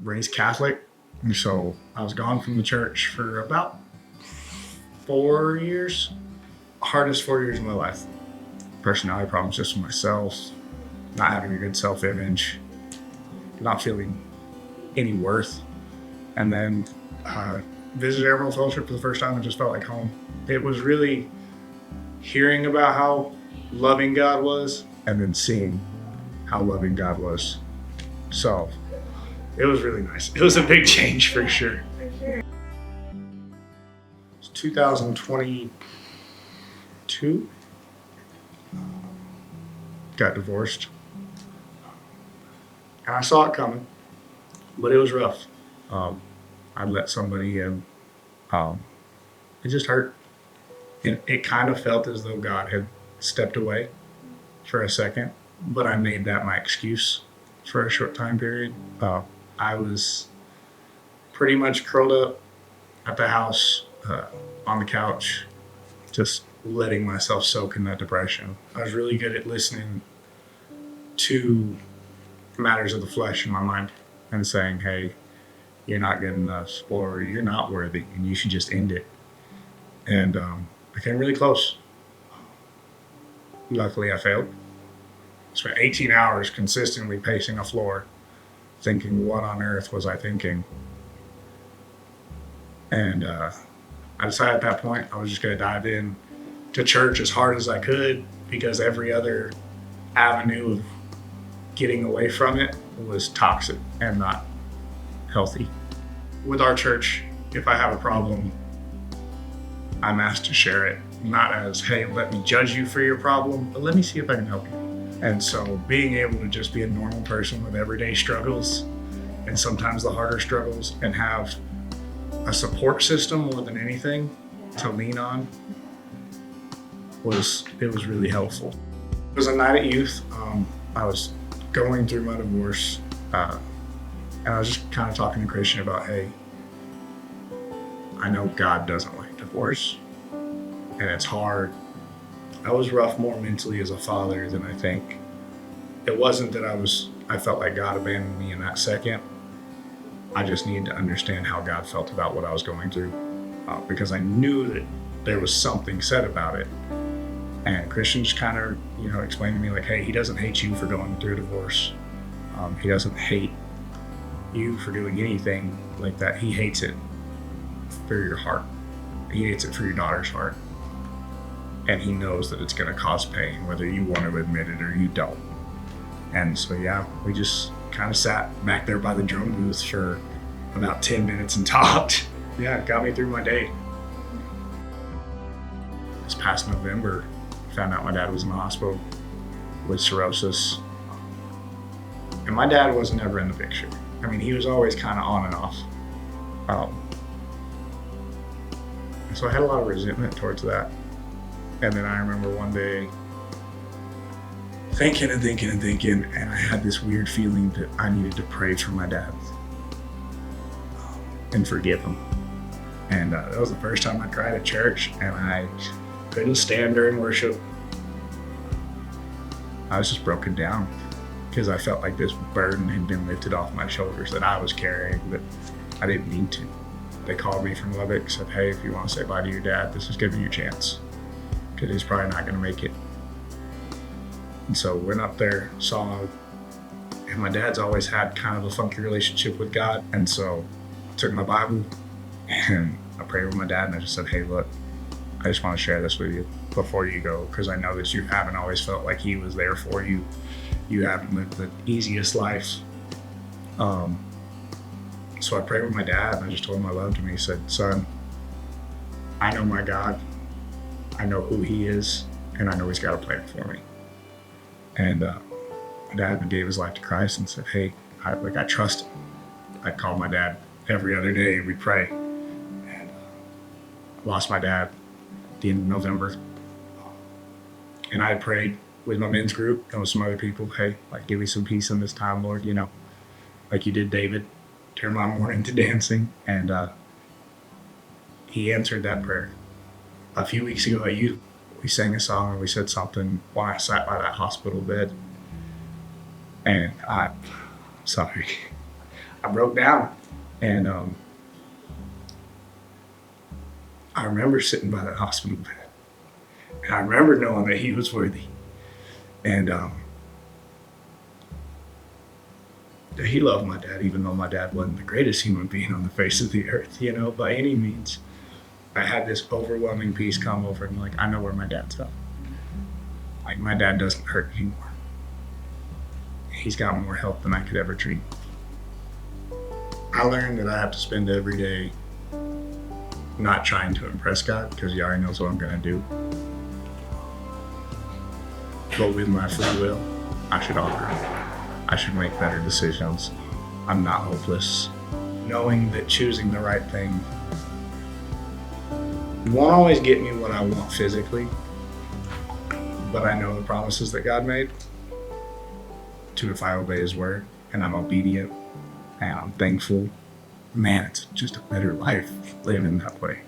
raised Catholic, and so I was gone from the church for about 4 years. Hardest 4 years of my life. Personality problems just with myself, not having a good self-image, not feeling any worth. And then visited Emerald Fellowship for the first time and just felt like home. It was really hearing about how loving God was and then seeing how loving God was. So it was really nice. It was a big change for sure. It's 2022. Got divorced. And I saw it coming, but it was rough. I let somebody in. It just hurt. It kind of felt as though God had stepped away for a second, but I made that my excuse for a short time period. I was pretty much curled up at the house on the couch, just letting myself soak in that depression. I was really good at listening to matters of the flesh in my mind and saying, hey, you're not good enough, or you're not worthy, and you should just end it. And I came really close. Luckily, I failed. Spent 18 hours consistently pacing a floor, thinking, what on earth was I thinking? And I decided at that point I was just going to dive in to church as hard as I could, because every other avenue of getting away from it was toxic and not healthy. With our church, if I have a problem, I'm asked to share it, not as, hey, let me judge you for your problem, but let me see if I can help you. And so being able to just be a normal person with everyday struggles and sometimes the harder struggles, and have a support system more than anything to lean on, it was really helpful. It was a night at youth. I was going through my divorce, and I was just kind of talking to Christian about, hey, I know God doesn't like divorce, and it's hard. I was rough more mentally as a father than I think. It wasn't that I felt like God abandoned me in that second. I just needed to understand how God felt about what I was going through, because I knew that there was something said about it. And Christian just kind of, explained to me like, hey, he doesn't hate you for going through a divorce. He doesn't hate you for doing anything like that. He hates it for your heart. He hates it for your daughter's heart. And he knows that it's going to cause pain, whether you want to admit it or you don't. And so, we just kind of sat back there by the drum booth for about 10 minutes and talked. It got me through my day. This past November, found out my dad was in the hospital with cirrhosis. And my dad was never in the picture. I mean, he was always kind of on and off. So I had a lot of resentment towards that. And then I remember one day thinking, and I had this weird feeling that I needed to pray for my dad and forgive him. And that was the first time I cried at church, and I couldn't stand during worship. I was just broken down because I felt like this burden had been lifted off my shoulders that I was carrying, but I didn't need to. They called me from Lubbock, said, hey, if you want to say bye to your dad, this is giving you a chance, because he's probably not going to make it. And so went up there, saw him, and my dad's always had kind of a funky relationship with God. And so I took my Bible and I prayed with my dad, and I just said, hey, look, I just want to share this with you before you go, because I know that you haven't always felt like he was there for you. You haven't lived the easiest life. So I prayed with my dad, and I just told him I loved him. He said, son, I know my God. I know who he is, and I know he's got a plan for me. And my dad gave his life to Christ and said, hey, I trust him. I call my dad every other day, and we pray. And I lost my dad at the end of November. And I prayed with my men's group and with some other people, hey, give me some peace in this time, Lord, like you did David, turn my mourning to dancing. And he answered that prayer. A few weeks ago at youth, we sang a song and we said something while I sat by that hospital bed. And I I broke down. And I remember sitting by that hospital bed. And I remember knowing that he was worthy. And that he loved my dad, even though my dad wasn't the greatest human being on the face of the earth, by any means. I had this overwhelming peace come over me. Like, I know where my dad's at. Like, my dad doesn't hurt anymore. He's got more help than I could ever dream. I learned that I have to spend every day not trying to impress God, because he already knows what I'm going to do. But with my free will, I should operate. I should make better decisions. I'm not hopeless. Knowing that choosing the right thing won't always get me what I want physically, but I know the promises that God made to, if I obey his word and I'm obedient and I'm thankful, man, it's just a better life living that way.